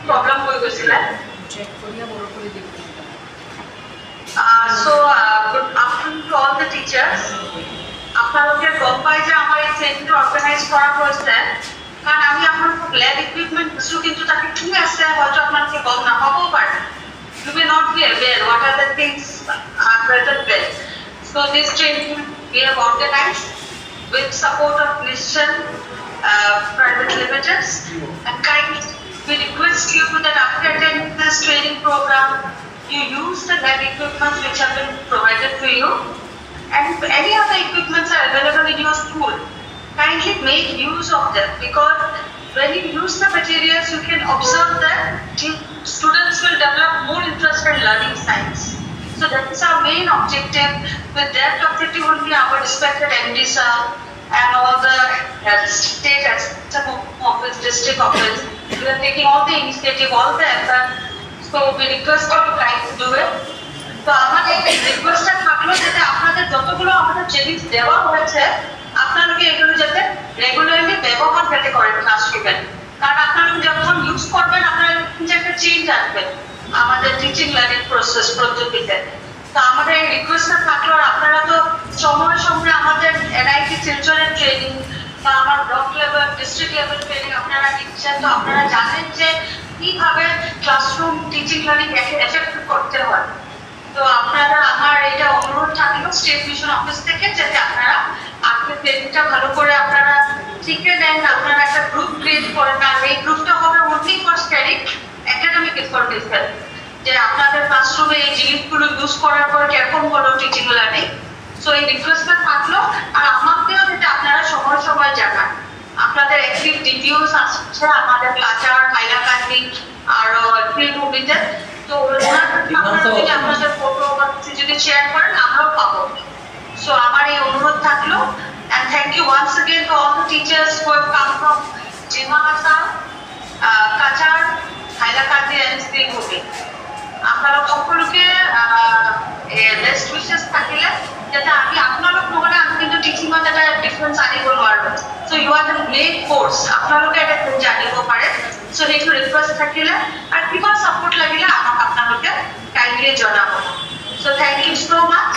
problem হৈ গৈছিলে so good afternoon to all the teachers আপোনালোকে গম পাই যে আমাৰ এই ট্ৰেইনিংটো অৰ্গানাইজ কৰা হৈছে কাৰণ আমি আপোনালোকক ল্যাব ইকুইপমেন্ট দিছো কিন্তু তাতে কি আছে হয়তো আপোনালোকে গম নাপাবও পাৰে you may not be aware what are the things are present there so this training we have organized with support of Nishan Private Limited and kindly we request you that after attending this training program you use the lab equipment which have been provided to you and if any other equipments are available in your school kindly make use of them because when you use the materials you can observe that students will develop more interest in learning science so that is our main objective with that objective will be our respected MD sir and all the state office district office we are taking all the initiative all the effort so we request you to try to do it so আমাদের রিকোয়েস্টটা থাকলো যাতে আপনাদের যতগুলো আমাদের trainings দেওয়া হয়েছে আপনাদেরকে এগুলো যাতে রেগুলারলি ব্যবহার করতে করেন ক্লাসরুমে কারণ আপনারা যখন ইউজ করবেন আপনারা যে একটা চেঞ্জ আসবে আমাদের টিচিং লার্নিং প্রসেস পদ্ধতিতে তো আমাদের এই রিকোয়েস্টটা থাকলো আর আপনারা তো সময় সময় আমাদের এনআইটি শিলচরের ট্রেনিং বা আমার block level district level training আপনারা দিচ্ছেন তো আপনারা জানেন যে কিভাবে ক্লাসরুম টিচিং লার্নিং এফেক্টিভ করতে হয় তো আপনারা আমার এটা অনুরোধ থাকলো স্টেট মিশন অফিস থেকে যাতে আপনারা আজকে ট্রেনিংটা ভালো করে আপনারা শিখে নেন আপনারা একটা গ্রুপ ক্রিয়েট করেন আর এই গ্রুপটা হবে only for study academic information যে আপনাদের ক্লাসরুমে এই জিনিসগুলো ইউজ করার পর কিরকম হলো টিচিং লার্নিং সো এই রিকোয়েস্টটা থাকলো আর আমাকেও যেটা আপনারা সময় সময় জানান আপনাদের অ্যাক্টিভ ডিভিউস আসছে আমাদের কাচার হাইলাকান্দি আর ফিল্ড মুভিতে তো আপনাদের ফটো বা কিছু যদি শেয়ার করেন আমরাও পাবো সো আমার এই অনুরোধ থাকলো and thank you once again to all the teachers who have come from Jimahasa, Kachar, Hailakandi and Sribhumi আপনারা সকলকে বেস্ট উইশেস থাকিলে যাতে আমি আপনারা নহলে আমি কিন্তু টিচিংত এটা ডিফারেন্স আনিব নোৱাৰো so you are the main force আপোনালোকে এটা জানিব পাৰে সো সেইটো ৰিকুৱেষ্ট থাকিলে আৰু কিবা সাপোর্ট লাগিলে আমাক আপোনালোকে কাইন্ডলি জনাব so thank you so much